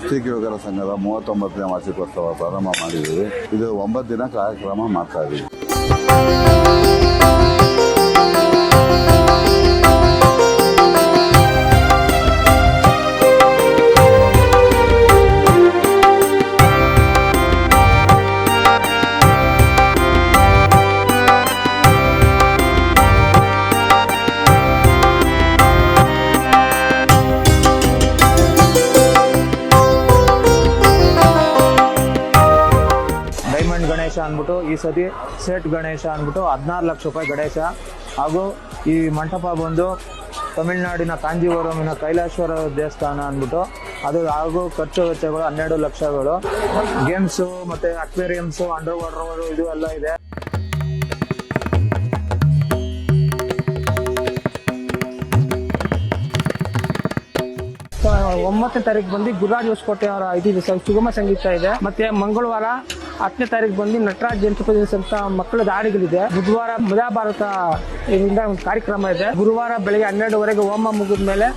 ಸ್ವಸ್ತಿಕ್ ಯುವಕರ ಸಂಘದ 39ನೇ ವಾರ್ಷಿಕೋತ್ಸವ ಪ್ರಾರಂಭ ಮಾಡಿದ್ದೀವಿ. ಇದು 9 ದಿನ ಕಾರ್ಯಕ್ರಮ ಮಾಡ್ತಾ ಇದ್ದೀವಿ. ಗಣೇಶ ಅಂದ್ಬಿಟ್ಟು ಈ ಸತಿ ಸೆಟ್ ಗಣೇಶ ಅಂದ್ಬಿಟ್ಟು 16 ಲಕ್ಷ ರೂಪಾಯಿ ಗಣೇಶ. ಹಾಗೂ ಈ ಮಂಟಪ ಬಂದು ತಮಿಳುನಾಡಿನ ಕಾಂಜೀವರಮಿನ ಕೈಲಾಶ್ವರ ದೇವಸ್ಥಾನ ಅಂದ್ಬಿಟ್ಟು ಅದು ಹಾಗೂ ಖರ್ಚು ವೆಚ್ಚಗಳು 12 ಲಕ್ಷಗಳು. ಗೇಮ್ಸು ಮತ್ತು ಅಕ್ವೇರಿಯಮ್ಸು, ಅಂಡರ್ ವಾಟರ್ ಇದು ಎಲ್ಲ ಇದೆ. ಒಂಬತ್ತನೇ ತಾರೀಕು ಬಂದು ಗುರುರಾಜ್ ಹೊಸಕೋಟೆ ಅವರ ಇದು ಸುಗಮ ಸಂಗೀತ ಇದೆ. ಮತ್ತೆ ಮಂಗಳವಾರ 10ನೇ ತಾರೀಕು ಬಂದು ನಟರಾಜ್ ಎಂಟರ್ಪ್ರೈಸಸ್ ಅಂತ ಮಕ್ಕಳ ದಾರಿಗಳಿದೆ. ಬುಧವಾರ ಮಹಾಭಾರತ ಇದರಿಂದ ಒಂದು ಕಾರ್ಯಕ್ರಮ ಇದೆ. ಗುರುವಾರ ಬೆಳಗ್ಗೆ 12ವರೆಗೆ ಹೋಮ ಮುಗಿದ ಮೇಲೆ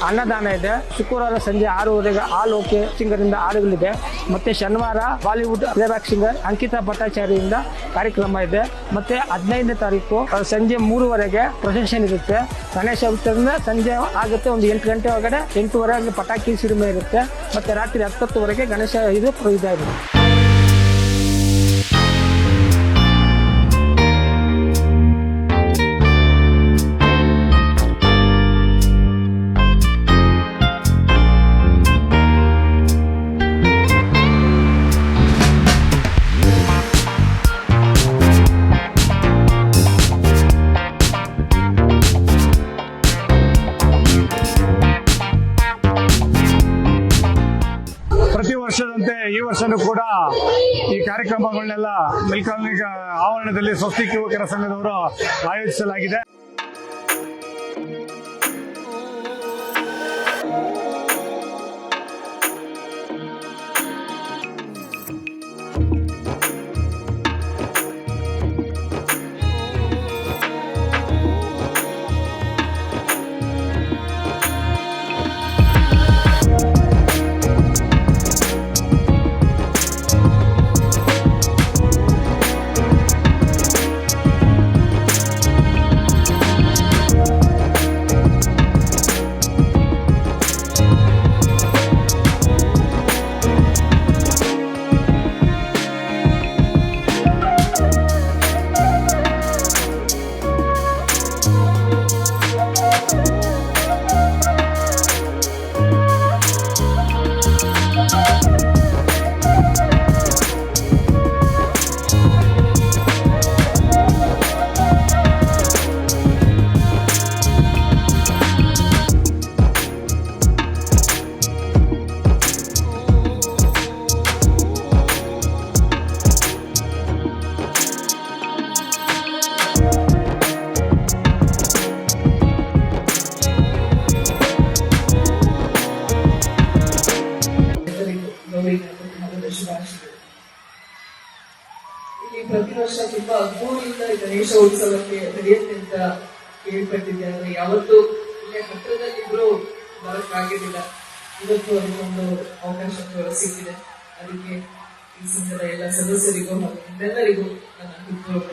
ಅನ್ನದಾನ ಇದೆ. ಶುಕ್ರವಾರ ಸಂಜೆ 6ವರೆಗೆ ಆಲ್ ಓಕೆ ಸಿಂಗರಿಂದ ಹಾಡುಗಳಿದೆ. ಮತ್ತೆ ಶನಿವಾರ ಬಾಲಿವುಡ್ ಪ್ಲೇಬ್ಯಾಕ್ ಸಿಂಗರ್ ಅಂಕಿತಾ ಭಟ್ಟಾಚಾರ್ಯರಿಂದ ಕಾರ್ಯಕ್ರಮ ಇದೆ. ಮತ್ತೆ 15ನೇ ತಾರೀಕು ಸಂಜೆ 3ವರೆಗೆ ಪ್ರೊಸೆಷನ್ ಇರುತ್ತೆ. ಗಣೇಶ ಉತ್ಸವದಿಂದ ಸಂಜೆ ಆಗುತ್ತೆ. ಒಂದು 8 ಗಂಟೆ ಒಳಗಡೆ 8ವರೆಗೆ ಪಟಾಕಿ ಸಿಡಿಮೆ ಇರುತ್ತೆ. ಮತ್ತೆ ರಾತ್ರಿ 10ಹೊತ್ತಿವರೆಗೆ ಗಣೇಶ ಇದು ಇದೆ. ಪ್ರತಿ ವರ್ಷದಂತೆ ಈ ವರ್ಷನೂ ಕೂಡ ಈ ಕಾರ್ಯಕ್ರಮಗಳನ್ನೆಲ್ಲ ಮಿಲ್ಕಾಲನಿ ಆವರಣದಲ್ಲಿ ಸ್ವಸ್ತಿಕ್ ಯುವಕರ ಸಂಘದವರು ಆಯೋಜಿಸಲಾಗಿದೆ. ಇಲ್ಲಿ ಪ್ರತಿ ವರ್ಷ ತುಂಬಾ ಅದ್ಭುತದಿಂದ ಗಣೇಶ ಉತ್ಸವಕ್ಕೆ ನಡೆಯುತ್ತೆ ಅಂತ ಕೇಳ್ಪಟ್ಟಿದ್ದೆ. ಆದ್ರೆ ಯಾವತ್ತೂ ಇಲ್ಲೇ ಹತ್ತಿರದಲ್ಲಿಬ್ರು ಬರೋಕ್ಕಾಗಿರ್ಲಿಲ್ಲ. ಇವತ್ತು ಅದಕ್ಕೊಂದು ಅವಕಾಶ ಸಿಕ್ಕಿದೆ. ಅದಕ್ಕೆ ಈ ಸಂಘದ ಎಲ್ಲ ಸದಸ್ಯರಿಗೂ ಹಾಗೂ ನಿಮ್ಮೆಲ್ಲರಿಗೂ ನನ್ನ ಹೃತ್ಪೂರ್ವಕ